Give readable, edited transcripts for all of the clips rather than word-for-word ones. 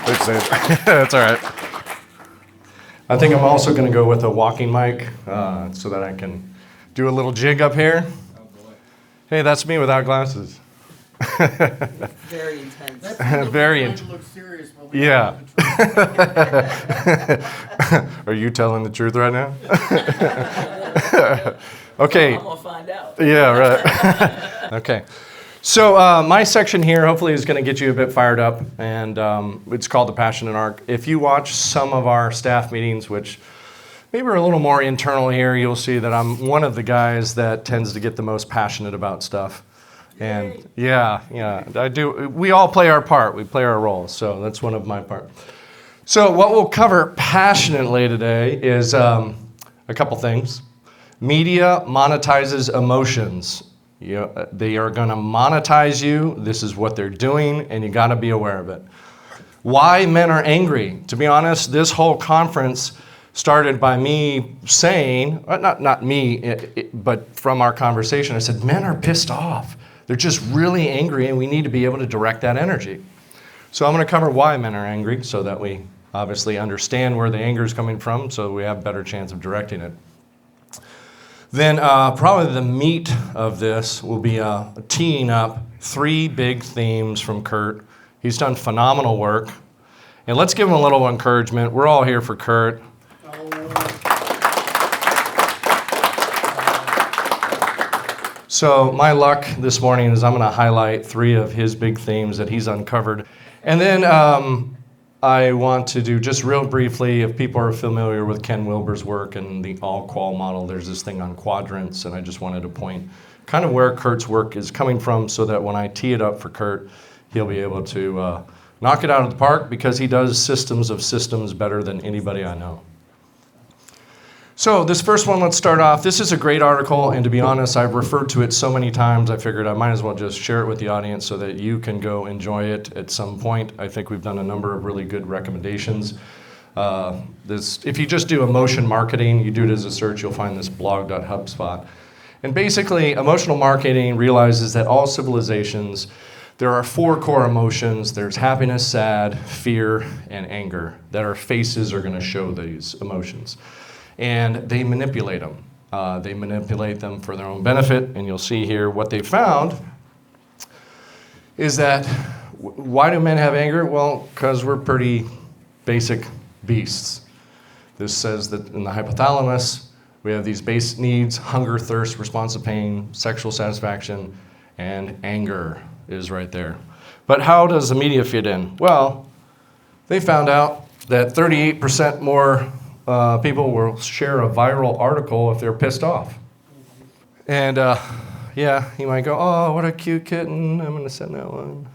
That's all right. I think I'm also going to go with a walking mic so that I can do a little jig up here. Oh boy. Hey, that's me without glasses. Very intense. Very intense. Look serious, but we Yeah. have Are you telling the truth right now? Okay. I'm gonna find out. Yeah, right. Okay. So my section here hopefully is going to get you a bit fired up, and it's called the Passionate Arc. If you watch some of our staff meetings, which maybe are a little more internal here, you'll see that I'm one of the guys that tends to get the most passionate about stuff. And yeah, I do. We all play our part. We play our role. So that's one of my part. So what we'll cover passionately today is a couple things. Media monetizes emotions. They are going to monetize you. This is what they're doing, and you got to be aware of it. Why men are angry? To be honest, this whole conference started by me saying, not me, but from our conversation, I said, men are pissed off. They're just really angry, and we need to be able to direct that energy. So I'm going to cover why men are angry so that we obviously understand where the anger is coming from so we have a better chance of directing it. Then probably the meat of this will be teeing up 3 big themes from Curt. He's done phenomenal work. And let's give him a little encouragement. We're all here for Curt. So my luck this morning is I'm going to highlight 3 of his big themes that he's uncovered. And then I want to do just real briefly, if people are familiar with Ken Wilber's work and the all-qual model, there's this thing on quadrants, and I just wanted to point kind of where Curt's work is coming from so that when I tee it up for Curt, he'll be able to knock it out of the park because he does systems of systems better than anybody I know. So this first one, let's start off. This is a great article, and to be honest, I've referred to it so many times, I figured I might as well just share it with the audience so that you can go enjoy it at some point. I think we've done a number of really good recommendations. If you just do emotion marketing, you do it as a search, you'll find this blog.hubspot. And basically, emotional marketing realizes that all civilizations, there are 4 core emotions. There's happiness, sad, fear, and anger that our faces are going to show these emotions. And they manipulate them. They manipulate them for their own benefit, and you'll see here what they found is that why do men have anger? Well, because we're pretty basic beasts. This says that in the hypothalamus, we have these base needs: hunger, thirst, responsive pain, sexual satisfaction, and anger is right there. But how does the media fit in? Well, they found out that 38% more people will share a viral article if they're pissed off. And you might go, oh, what a cute kitten, I'm going to send that one.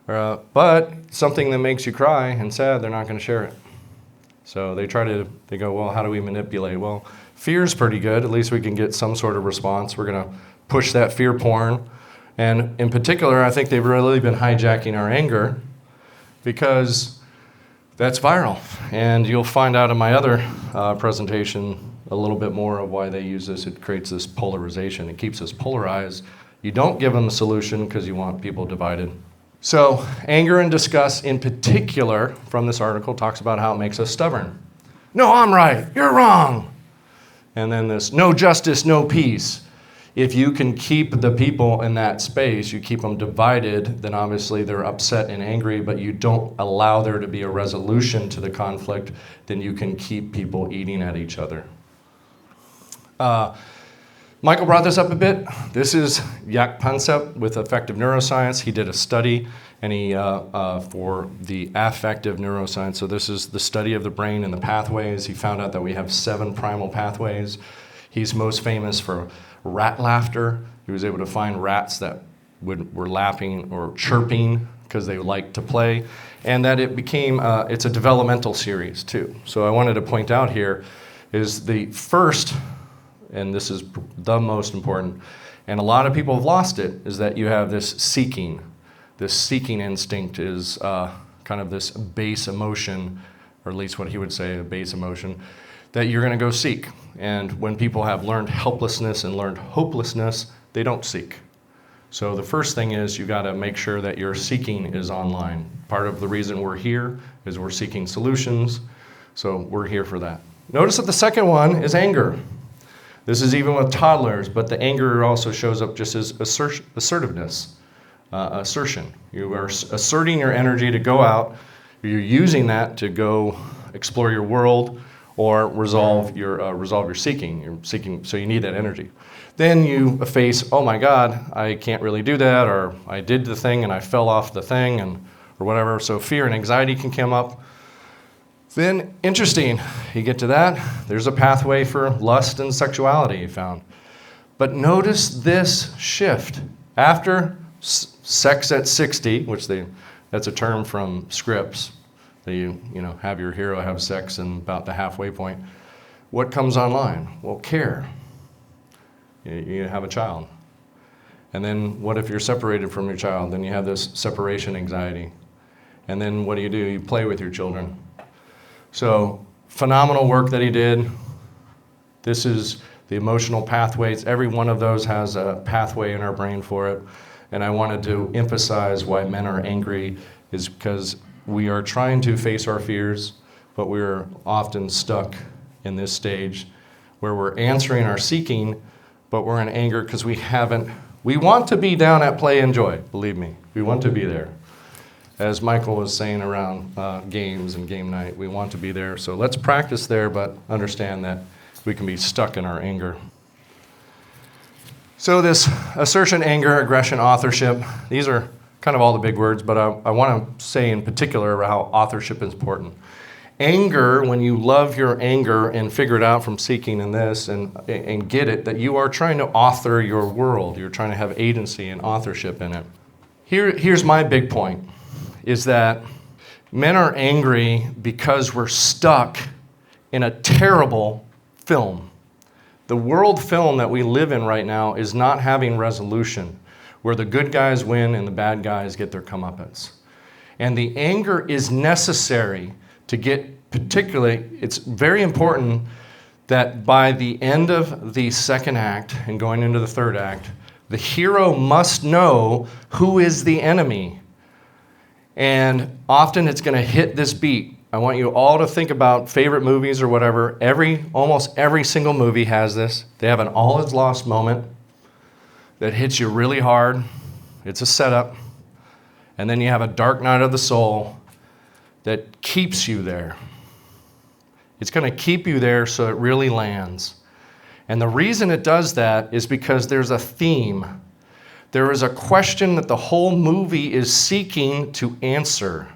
But something that makes you cry and sad, they're not going to share it. So they go, well, how do we manipulate? Well, fear's pretty good. At least we can get some sort of response. We're going to push that fear porn. And in particular, I think they've really been hijacking our anger because that's viral. And you'll find out in my other presentation a little bit more of why they use this. It creates this polarization. It keeps us polarized. You don't give them a solution because you want people divided. So anger and disgust in particular from this article talks about how it makes us stubborn. No, I'm right. You're wrong. And then this no justice, no peace. If you can keep the people in that space, you keep them divided, then obviously they're upset and angry, but you don't allow there to be a resolution to the conflict, then you can keep people eating at each other. Michael brought this up a bit. This is Jaak Pansep with Effective Neuroscience. He did a study and for the affective neuroscience. So this is the study of the brain and the pathways. He found out that we have 7 primal pathways. He's most famous for rat laughter. He was able to find rats that were laughing or chirping because they like to play, and that it became, it's a developmental series too. So I wanted to point out here is the first, and this is the most important, and a lot of people have lost it, is that you have this seeking. This seeking instinct is kind of this base emotion, or at least what he would say, a base emotion, that you're going to go seek. And when people have learned helplessness and learned hopelessness, they don't seek. So the first thing is you got to make sure that your seeking is online. Part of the reason we're here is we're seeking solutions, so we're here for that. Notice that the second one is anger. This is even with toddlers, but the anger also shows up just as assertiveness, assertion. You are asserting your energy to go out. You're using that to go explore your world or resolve your seeking. You're seeking, so you need that energy. Then you face, oh my God, I can't really do that, or I did the thing and I fell off the thing, or whatever. So fear and anxiety can come up. Then, interesting, you get to that, there's a pathway for lust and sexuality you found. But notice this shift. After sex at 60, which that's a term from scripts, that you have your hero have sex in about the halfway point. What comes online? Well, care. You have a child. And then what if you're separated from your child? Then you have this separation anxiety. And then what do? You play with your children. So phenomenal work that he did. This is the emotional pathways. Every one of those has a pathway in our brain for it. And I wanted to emphasize why men are angry is because we are trying to face our fears, but we're often stuck in this stage where we're answering our seeking, but we're in anger because we want to be down at play and joy, believe me. We want to be there. As Michael was saying around games and game night, we want to be there. So let's practice there, but understand that we can be stuck in our anger. So this assertion, anger, aggression, authorship, these are kind of all the big words, but I want to say in particular how authorship is important. Anger, when you love your anger and figure it out from seeking in this and get it, that you are trying to author your world. You're trying to have agency and authorship in it. Here's my big point, is that men are angry because we're stuck in a terrible film. The world film that we live in right now is not having resolution, where the good guys win and the bad guys get their comeuppance. And the anger is necessary to get, particularly, it's very important that by the end of the second act and going into the third act, the hero must know who is the enemy. And often it's going to hit this beat. I want you all to think about favorite movies or whatever. Almost every single movie has this. They have an all is lost moment that hits you really hard. It's a setup. And then you have a dark night of the soul that keeps you there. It's going to keep you there so it really lands. And the reason it does that is because there's a theme. There is a question that the whole movie is seeking to answer.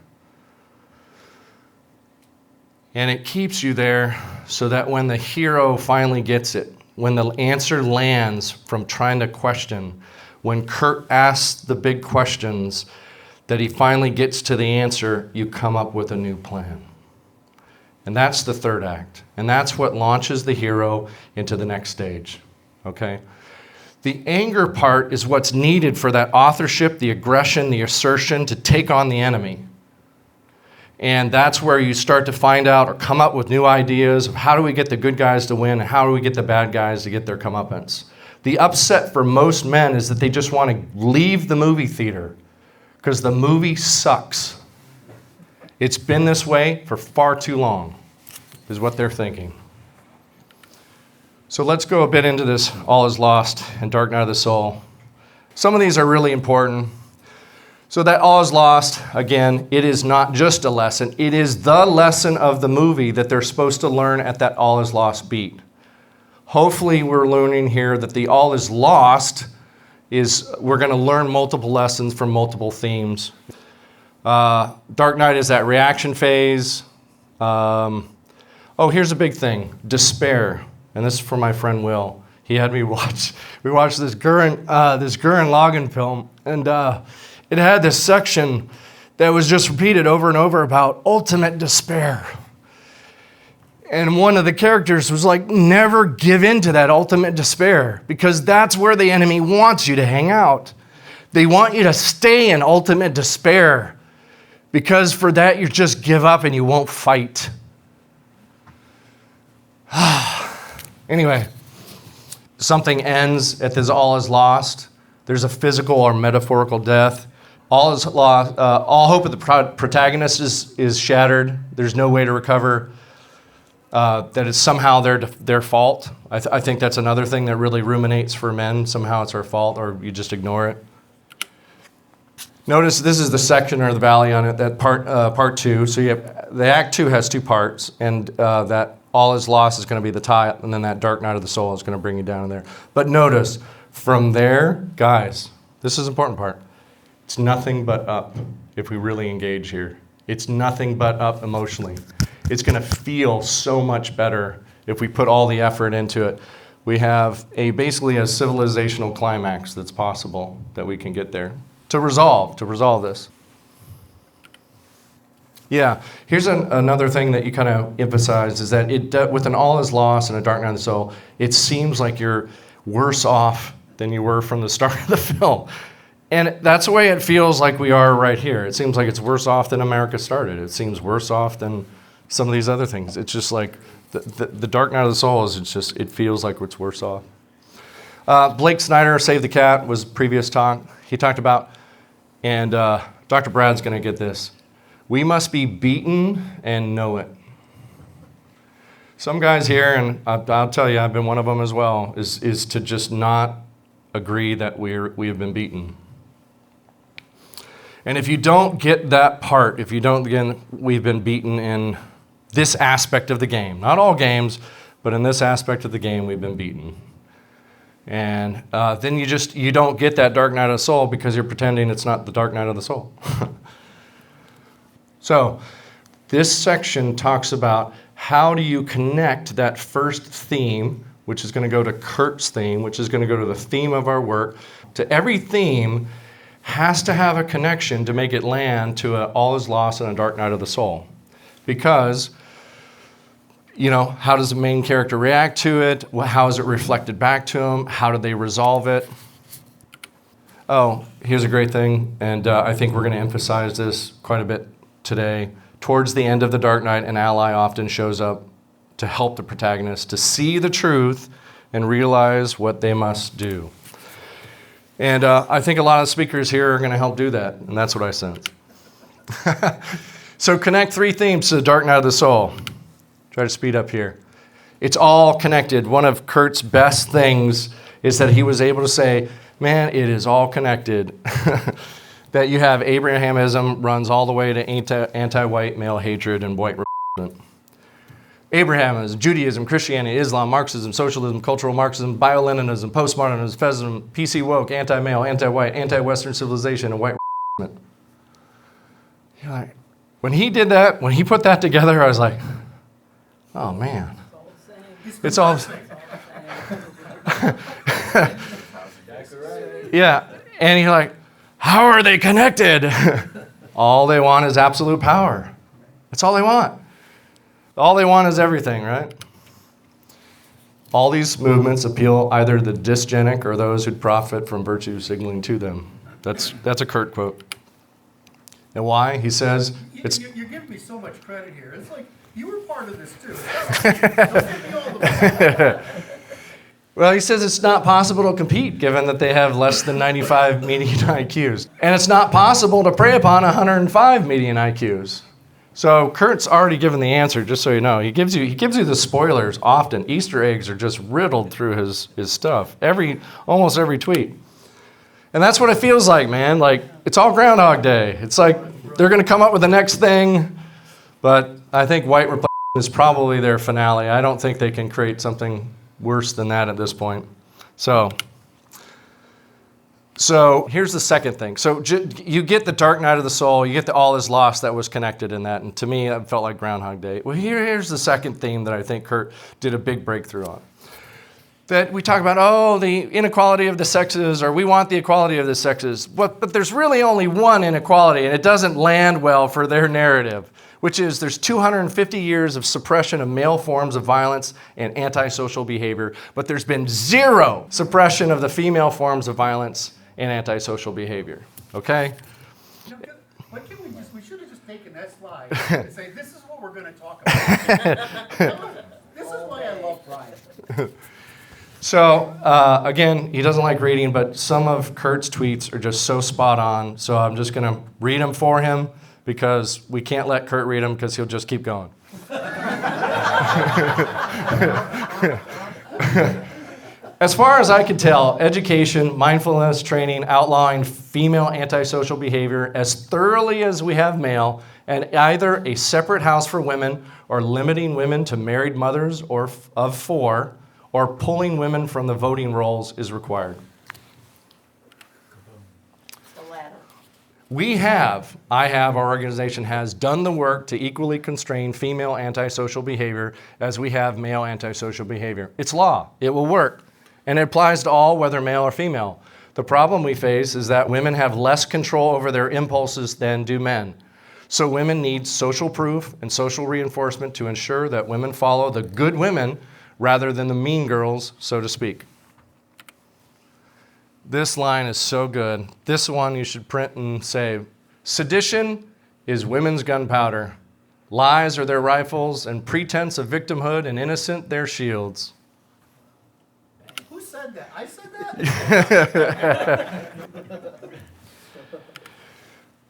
And it keeps you there so that when the hero finally gets it, when the answer lands from trying to question, when Curt asks the big questions, that he finally gets to the answer, you come up with a new plan. And that's the third act. And that's what launches the hero into the next stage, okay? The anger part is what's needed for that authorship, the aggression, the assertion to take on the enemy. And that's where you start to find out or come up with new ideas of how do we get the good guys to win and how do we get the bad guys to get their comeuppance. The upset for most men is that they just want to leave the movie theater because the movie sucks. It's been this way for far too long, is what they're thinking. So let's go a bit into this All is Lost and Dark Night of the Soul. Some of these are really important. So that All is Lost, again, it is not just a lesson. It is the lesson of the movie that they're supposed to learn at that All is Lost beat. Hopefully we're learning here that the All is Lost is we're going to learn multiple lessons from multiple themes. Dark Night is that reaction phase. Here's a big thing, despair. And this is for my friend Will. He had me watch, we watched this Gurren Lagann film, and it had this section that was just repeated over and over about ultimate despair. And one of the characters was like, never give in to that ultimate despair, because that's where the enemy wants you to hang out. They want you to stay in ultimate despair, because for that you just give up and you won't fight. Anyway, something ends at this All is Lost. There's a physical or metaphorical death. All is lost. All hope of the protagonist is shattered. There's no way to recover. That it's somehow their fault. I think that's another thing that really ruminates for men. Somehow it's our fault, or you just ignore it. Notice this is the section or the valley on it. That part 2. So you have the Act 2 has 2 parts, and that all is lost is going to be the top, and then that dark night of the soul is going to bring you down in there. But notice from there, guys, this is the important part. It's nothing but up if we really engage here. It's nothing but up emotionally. It's going to feel so much better if we put all the effort into it. We have basically a civilizational climax that's possible that we can get there to resolve this. Yeah, here's another thing that you kind of emphasized is that with an all is lost and a dark night of the soul, it seems like you're worse off than you were from the start of the film. And that's the way it feels like we are right here. It seems like it's worse off than America started. It seems worse off than some of these other things. It's just like the dark night of the soul it feels like it's worse off. Blake Snyder, Save the Cat, was previous talk. He talked about, and Dr. Brad's going to get this. We must be beaten and know it. Some guys here, and I'll tell you, I've been one of them as well, is to just not agree that we have been beaten. And if you don't get that part, if you don't, again, we've been beaten in this aspect of the game. Not all games, but in this aspect of the game, we've been beaten. And then you don't get that dark night of the soul because you're pretending it's not the dark night of the soul. So this section talks about how do you connect that first theme, which is going to go to Curt's theme, which is going to go to the theme of our work. To every theme has to have a connection to make it land to all is lost and a dark night of the soul. Because, how does the main character react to it? How is it reflected back to him? How do they resolve it? Oh, here's a great thing, and I think we're going to emphasize this quite a bit today. Towards the end of the Dark Knight, an ally often shows up to help the protagonist to see the truth and realize what they must do. And I think a lot of speakers here are going to help do that, and that's what I sense. So connect 3 themes to the Dark Night of the Soul. Try to speed up here. It's all connected. One of Curt's best things is that he was able to say, man, it is all connected. That you have Abrahamism runs all the way to anti-white male hatred and white resentment. Abrahamism, Judaism, Christianity, Islam, Marxism, socialism, cultural Marxism, bio-Leninism, postmodernism, fascism, PC woke, anti-male, anti-white, anti-Western civilization, and white resentment. You're like, when he did that, when he put that together, I was like, oh man. It's all the same. Yeah, and you're like, how are they connected? All they want is absolute power. That's all they want. All they want is everything, right? All these movements appeal either the dysgenic or those who'd profit from virtue signaling to them. That's a Curt quote. And why? He says, You're giving me so much credit here. It's like, you were part of this too. Don't give me all the credit. Well, he says it's not possible to compete given that they have less than 95 median IQs. And it's not possible to prey upon 105 median IQs. So Curt's already given the answer, just so you know. He gives you the spoilers often. Easter eggs are just riddled through his stuff, almost every tweet. And that's what it feels like, man. Like, it's all Groundhog Day. It's like they're going to come up with the next thing, but I think white replacement is probably their finale. I don't think they can create something worse than that at this point. So here's the second thing. So you get the Dark Night of the Soul, you get the All Is Lost that was connected in that, and to me, it felt like Groundhog Day. Well, here's the second theme that I think Curt did a big breakthrough on. That we talk about, the inequality of the sexes, or we want the equality of the sexes. But there's really only one inequality, and it doesn't land well for their narrative, which is there's 250 years of suppression of male forms of violence and antisocial behavior, but there's been 0 suppression of the female forms of violence and antisocial behavior. Okay? Why can't we should have just taken that slide and say, this is what we're going to talk about. This is why I love Bryan. So, again, he doesn't like reading, but some of Curt's tweets are just so spot on. So I'm just going to read them for him because we can't let Curt read them because he'll just keep going. As far as I can tell, education, mindfulness training, outlawing female antisocial behavior as thoroughly as we have male, and either a separate house for women or limiting women to married mothers or of four, or pulling women from the voting rolls is required. The latter. Our organization has done the work to equally constrain female antisocial behavior as we have male antisocial behavior. It's law. It will work. And it applies to all, whether male or female. The problem we face is that women have less control over their impulses than do men. So women need social proof and social reinforcement to ensure that women follow the good women rather than the mean girls, so to speak. This line is so good. This one you should print and save. Sedition is women's gunpowder. Lies are their rifles, and pretense of victimhood and innocent their shields. Who said that? I said that?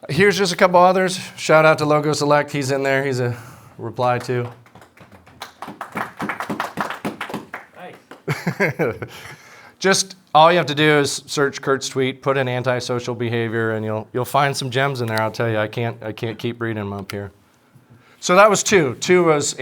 Here's just a couple others. Shout out to Logo Select. He's in there. He's a reply to. Just all you have to do is search Curt's tweet, put in antisocial behavior, and you'll find some gems in there. I'll tell you, I can't keep reading them up here. So that was two. Two was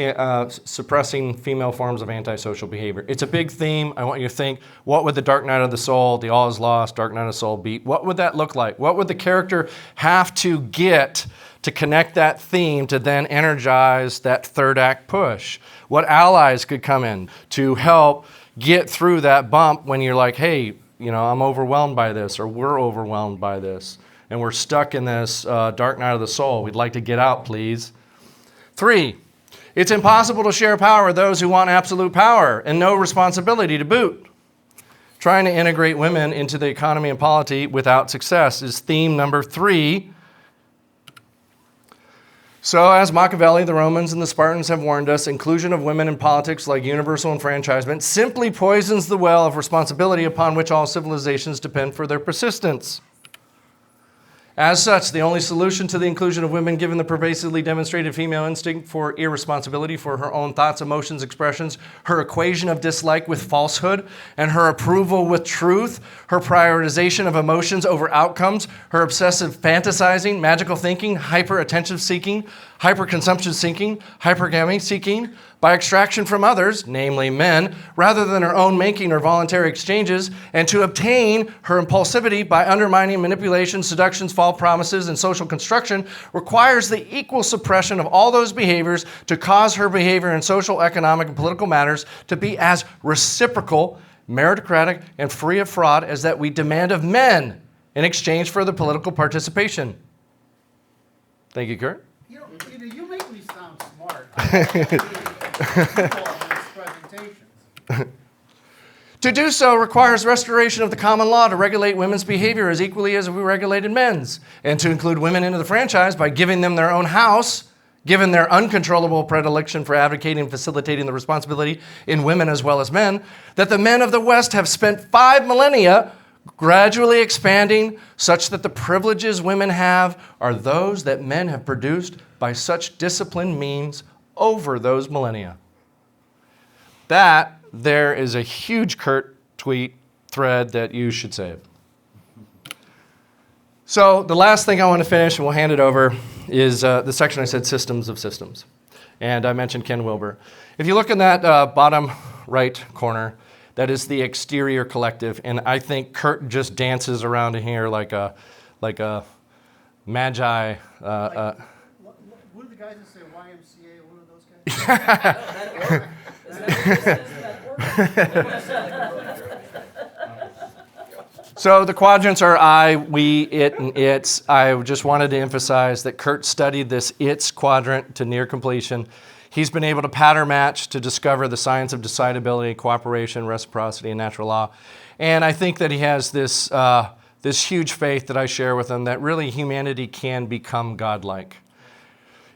suppressing female forms of antisocial behavior. It's a big theme. I want you to think, what would the dark night of the soul, the all is lost, dark night of the soul be? What would that look like? What would the character have to get to connect that theme to then energize that third act push? What allies could come in to help get through that bump when you're like, hey, I'm overwhelmed by this, or we're overwhelmed by this, and we're stuck in this dark night of the soul. We'd like to get out, please. 3, it's impossible to share power with those who want absolute power and no responsibility to boot. Trying to integrate women into the economy and polity without success is theme number 3. So, as Machiavelli, the Romans, and the Spartans have warned us, inclusion of women in politics, like universal enfranchisement, simply poisons the well of responsibility upon which all civilizations depend for their persistence. As such, the only solution to the inclusion of women, given the pervasively demonstrated female instinct for irresponsibility for her own thoughts, emotions, expressions, her equation of dislike with falsehood, and her approval with truth, her prioritization of emotions over outcomes, her obsessive fantasizing, magical thinking, hyper-attention seeking, hyper-consumption seeking, hypergamy seeking, by extraction from others, namely men, rather than her own making or voluntary exchanges, and to obtain her impulsivity by undermining manipulation, seductions, false promises, and social construction, requires the equal suppression of all those behaviors to cause her behavior in social, economic, and political matters to be as reciprocal, meritocratic, and free of fraud as that we demand of men in exchange for the political participation. Thank you, Curt. You make me sound smart. To do so requires restoration of the common law to regulate women's behavior as equally as we regulated men's, and to include women into the franchise by giving them their own house, given their uncontrollable predilection for advocating and facilitating the responsibility in women as well as men, that the men of the West have spent 5 millennia gradually expanding such that the privileges women have are those that men have produced by such disciplined means over those millennia. That there is a huge Curt tweet thread that you should save. So the last thing I want to finish, and we'll hand it over, is the section I said systems of systems. And I mentioned Ken Wilber. If you look in that bottom right corner, that is the exterior collective. And I think Curt just dances around in here like a magi. What are the guys that say YMCA? One of those guys? So the quadrants are I, we, it, and its. I just wanted to emphasize that Curt studied this its quadrant to near completion. He's been able to pattern match to discover the science of decidability, cooperation, reciprocity, and natural law. And I think that he has this huge faith that I share with him that really humanity can become godlike.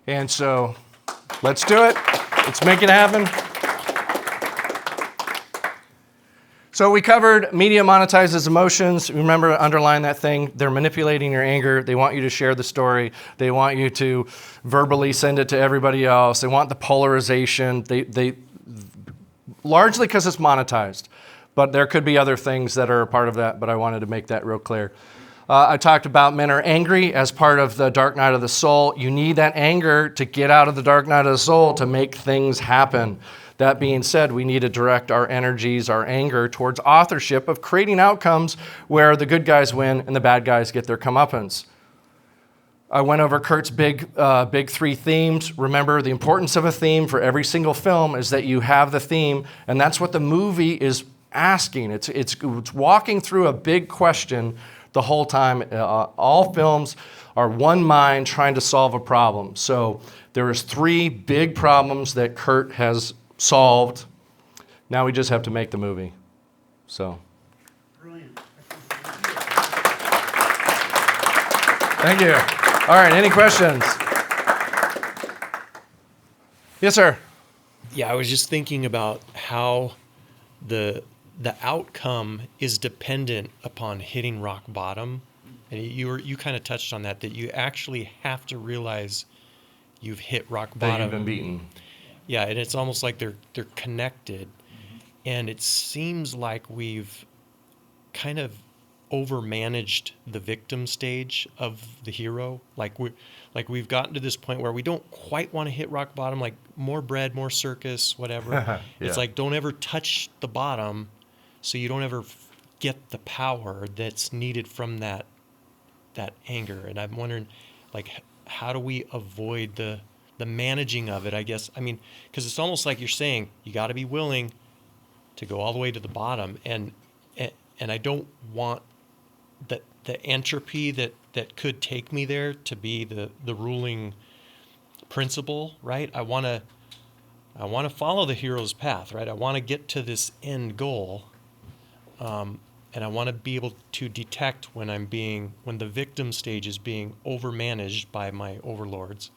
And so let's do it. Let's make it happen. So we covered media monetizes emotions. Remember, underline that thing. They're manipulating your anger. They want you to share the story. They want you to verbally send it to everybody else. They want the polarization. They largely because it's monetized. But there could be other things that are a part of that, but I wanted to make that real clear. I talked about men are angry as part of the dark night of the soul. You need that anger to get out of the dark night of the soul to make things happen. That being said, we need to direct our energies, our anger, towards authorship of creating outcomes where the good guys win and the bad guys get their comeuppance. I went over Curt's big 3 themes. Remember, the importance of a theme for every single film is that you have the theme, and that's what the movie is asking. It's walking through a big question the whole time. All films are one mind trying to solve a problem. So there is 3 big problems that Curt has solved. Now we just have to make the movie. So. Brilliant. Thank you. All right, any questions? Yes, sir. Yeah, I was just thinking about how the outcome is dependent upon hitting rock bottom. And you kind of touched on that you actually have to realize you've hit rock bottom. That you've been beaten. Yeah, and it's almost like they're connected. And it seems like we've kind of overmanaged the victim stage of the hero. Like we've gotten to this point where we don't quite want to hit rock bottom, like more bread, more circus, whatever. Yeah. It's like don't ever touch the bottom so you don't ever get the power that's needed from that anger. And I'm wondering, like, how do we avoid the managing of it, I guess? I mean, because it's almost like you're saying you got to be willing to go all the way to the bottom, and I don't want the entropy that could take me there to be the ruling principle, right? I want to follow the hero's path, right? I want to get to this end goal, and I want to be able to detect when the victim stage is being overmanaged by my overlords.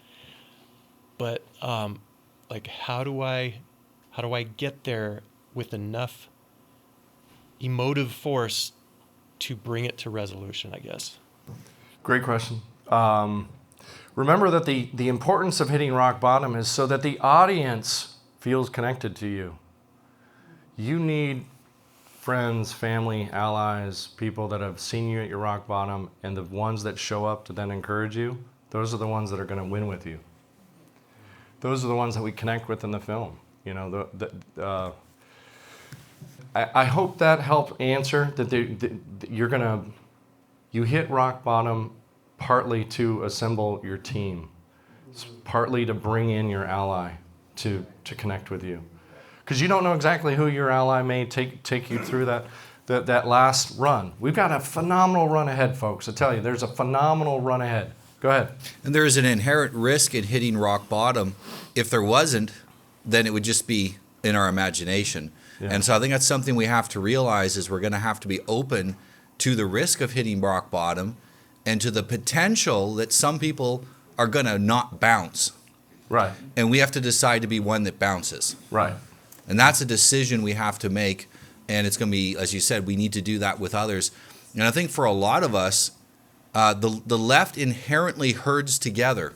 But like, how do I get there with enough emotive force to bring it to resolution, I guess? Great question. Remember that the importance of hitting rock bottom is so that the audience feels connected to you. You need friends, family, allies, people that have seen you at your rock bottom, and the ones that show up to then encourage you, those are the ones that are going to win with you. Those are the ones that we connect with in the film. You know, I hope that helped answer that you hit rock bottom partly to assemble your team, partly to bring in your ally to connect with you. Because you don't know exactly who your ally may take you through that last run. We've got a phenomenal run ahead, folks. I tell you, there's a phenomenal run ahead. Go ahead. And there is an inherent risk in hitting rock bottom. If there wasn't, then it would just be in our imagination. Yeah. And so I think that's something we have to realize is we're going to have to be open to the risk of hitting rock bottom and to the potential that some people are going to not bounce. Right. And we have to decide to be one that bounces. Right. And that's a decision we have to make. And it's going to be, as you said, we need to do that with others. And I think for a lot of us, the left inherently herds together.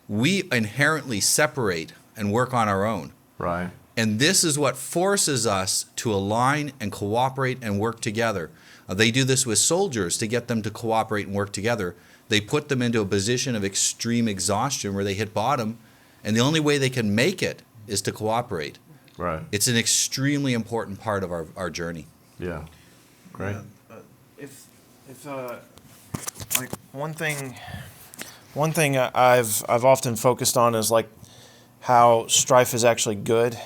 We inherently separate and work on our own. Right. And this is what forces us to align and cooperate and work together. They do this with soldiers to get them to cooperate and work together. They put them into a position of extreme exhaustion where they hit bottom, and the only way they can make it is to cooperate. Right. It's an extremely important part of our journey. Yeah. Great. If like one thing I've often focused on is like how strife is actually good.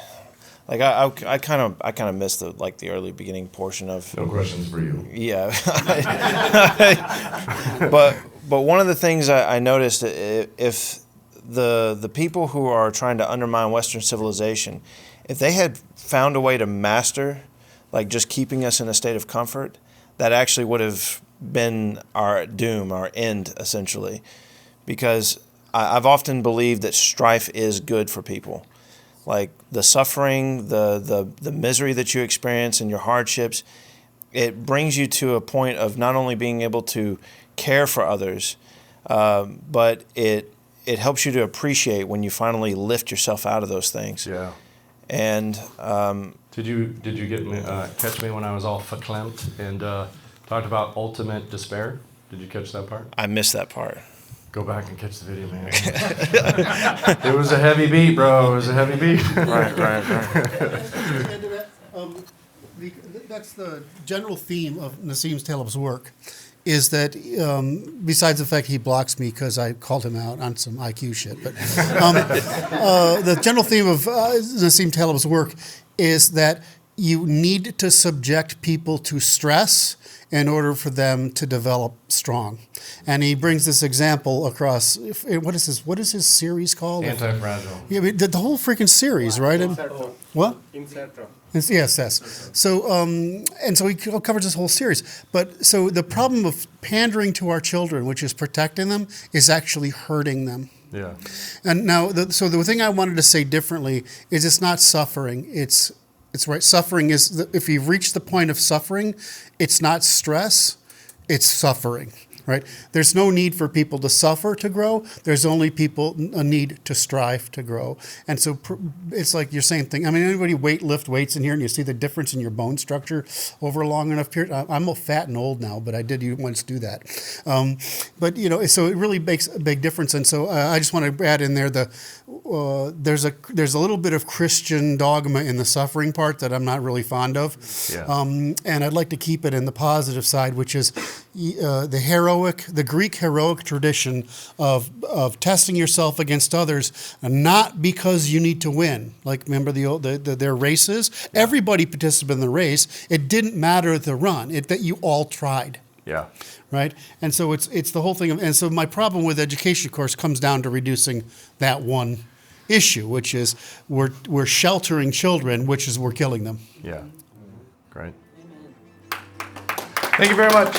Like I kind of missed the early beginning portion of. No questions for you. Yeah. but one of the things I noticed, if the people who are trying to undermine Western civilization, if they had found a way to master, like just keeping us in a state of comfort, that actually would have been our doom, our end, essentially. Because I've often believed that strife is good for people. like the suffering, the misery that you experience and your hardships, it brings you to a point of not only being able to care for others, but it helps you to appreciate when you finally lift yourself out of those things. Yeah. And Did you get me, catch me when I was all verklempt and talked about ultimate despair? Did you catch that part? I missed that part. Go back and catch the video, man. It was a heavy beat, bro. It was a heavy beat. Right. That's the general theme of Nassim Taleb's work, is that besides the fact he blocks me because I called him out on some IQ shit, but the general theme of Nassim Taleb's work is that you need to subject people to stress in order for them to develop strong. And he brings this example across, what is his series called? Anti-fragile. Yeah, I mean, the whole freaking series, right? What? Yes. So, and so he covers this whole series. But so the problem of pandering to our children, which is protecting them, is actually hurting them. Yeah. And now, so the thing I wanted to say differently is it's not suffering. It's right. Suffering is, if you've reached the point of suffering, it's not stress, it's suffering. Right? There's no need for people to suffer to grow. There's only a need to strive to grow. And so it's like your same thing. I mean, anybody lift weights in here and you see the difference in your bone structure over a long enough period? I'm all fat and old now, but I did once do that. But, so it really makes a big difference. And so I just want to add in there there's a little bit of Christian dogma in the suffering part that I'm not really fond of. Yeah. And I'd like to keep it in the positive side, which is the Greek heroic tradition of testing yourself against others, not because you need to win. Like, remember their races? Everybody participated in the race. It didn't matter the run, that you all tried. Yeah. Right? And so it's the whole thing. And so my problem with education, of course, comes down to reducing that one issue, which is we're sheltering children, which is we're killing them. Yeah. Great. Thank you very much.